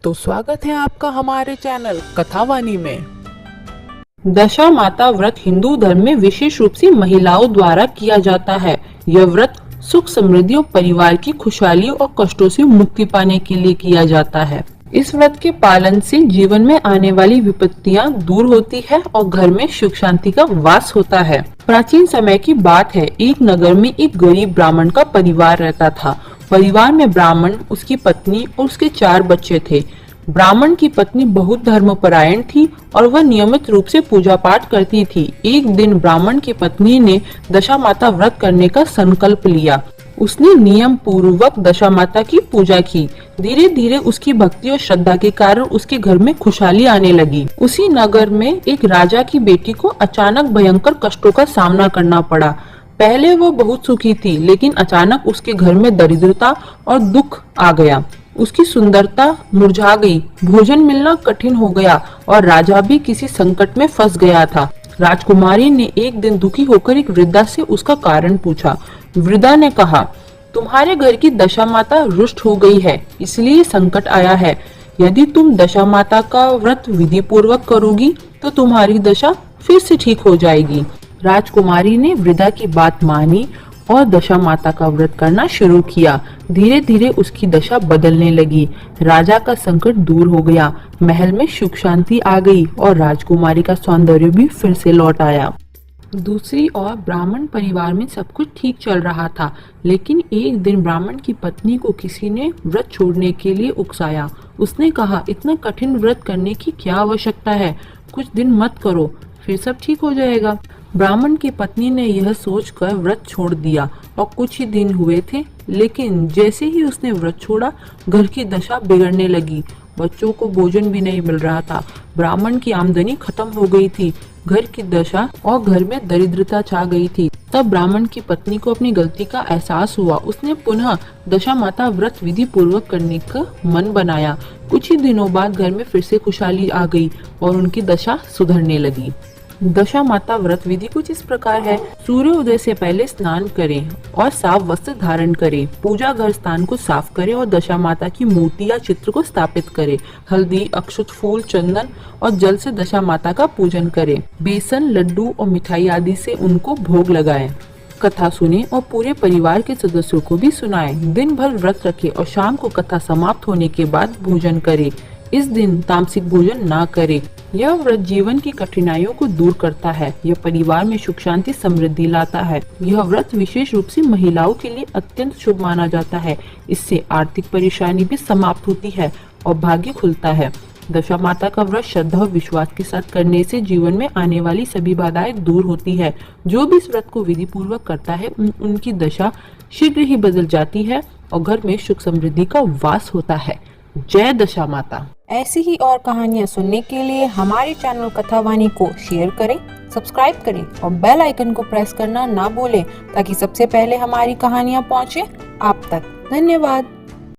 तो स्वागत है आपका हमारे चैनल कथावानी में। दशा माता व्रत हिंदू धर्म में विशेष रूप से महिलाओं द्वारा किया जाता है। यह व्रत सुख समृद्धि और परिवार की खुशहाली और कष्टों से मुक्ति पाने के लिए किया जाता है। इस व्रत के पालन से जीवन में आने वाली विपत्तियां दूर होती है और घर में सुख शांति का वास होता है। प्राचीन समय की बात है, एक नगर में एक गरीब ब्राह्मण का परिवार रहता था। परिवार में ब्राह्मण, उसकी पत्नी और उसके 4 बच्चे थे। ब्राह्मण की पत्नी बहुत धर्मपरायण थी और वह नियमित रूप से पूजा पाठ करती थी। एक दिन ब्राह्मण की पत्नी ने दशा माता व्रत करने का संकल्प लिया। उसने नियम पूर्वक दशा माता की पूजा की। धीरे धीरे उसकी भक्ति और श्रद्धा के कारण उसके घर में खुशहाली आने लगी। उसी नगर में एक राजा की बेटी को अचानक भयंकर कष्टों का सामना करना पड़ा। पहले वो बहुत सुखी थी, लेकिन अचानक उसके घर में दरिद्रता और दुख आ गया। उसकी सुंदरता मुरझा गई, भोजन मिलना कठिन हो गया और राजा भी किसी संकट में फंस गया था। राजकुमारी ने एक दिन दुखी होकर एक वृद्धा से उसका कारण पूछा। वृद्धा ने कहा, तुम्हारे घर की दशा माता रुष्ट हो गई है, इसलिए संकट आया है। यदि तुम दशा माता का व्रत विधि पूर्वक करोगी तो तुम्हारी दशा फिर से ठीक हो जाएगी। राजकुमारी ने वृद्धा की बात मानी और दशा माता का व्रत करना शुरू किया। धीरे धीरे उसकी दशा बदलने लगी। राजा का संकट दूर हो गया, महल में सुख शांति आ गई और राजकुमारी का सौंदर्य भी फिर से लौट आया। दूसरी ओर ब्राह्मण परिवार में सब कुछ ठीक चल रहा था, लेकिन एक दिन ब्राह्मण की पत्नी को किसी ने व्रत छोड़ने के लिए उकसाया। उसने कहा, इतना कठिन व्रत करने की क्या आवश्यकता है, कुछ दिन मत करो, फिर सब ठीक हो जाएगा। ब्राह्मण की पत्नी ने यह सोचकर व्रत छोड़ दिया और कुछ ही दिन हुए थे, लेकिन जैसे ही उसने व्रत छोड़ा, घर की दशा बिगड़ने लगी। बच्चों को भोजन भी नहीं मिल रहा था, ब्राह्मण की आमदनी खत्म हो गई थी, घर की दशा और घर में दरिद्रता छा गई थी। तब ब्राह्मण की पत्नी को अपनी गलती का एहसास हुआ। उसने पुनः दशा माता व्रत विधि पूर्वक करने का मन बनाया। कुछ ही दिनों बाद घर में फिर से खुशहाली आ गई और उनकी दशा सुधरने लगी। दशा माता व्रत विधि कुछ इस प्रकार है। सूर्य उदय से पहले स्नान करें और साफ वस्त्र धारण करें। पूजा घर स्थान को साफ करें और दशा माता की मूर्ति या चित्र को स्थापित करें। हल्दी, अक्षत, फूल, चंदन और जल से दशा माता का पूजन करें। बेसन, लड्डू और मिठाई आदि से उनको भोग लगाएं। कथा सुने और पूरे परिवार के सदस्यों को भी सुनाएं। दिन भर व्रत रखें और शाम को कथा समाप्त होने के बाद भोजन करें। इस दिन तामसिक भोजन ना करें। यह व्रत जीवन की कठिनाइयों को दूर करता है। यह परिवार में सुख शांति समृद्धि लाता है। यह व्रत विशेष रूप से महिलाओं के लिए अत्यंत शुभ माना जाता है। इससे आर्थिक परेशानी भी समाप्त होती है और भाग्य खुलता है। दशा माता का व्रत श्रद्धा और विश्वास के साथ करने से जीवन में आने वाली सभी बाधाएं दूर होती है। जो भी इस व्रत को विधि पूर्वक करता है, उनकी दशा शीघ्र ही बदल जाती है और घर में सुख समृद्धि का वास होता है। जय दशा माता। ऐसी ही और कहानियाँ सुनने के लिए हमारे चैनल कथावानी को शेयर करें, सब्सक्राइब करें और बेल आइकन को प्रेस करना ना भूलें, ताकि सबसे पहले हमारी कहानियाँ पहुँचे आप तक। धन्यवाद।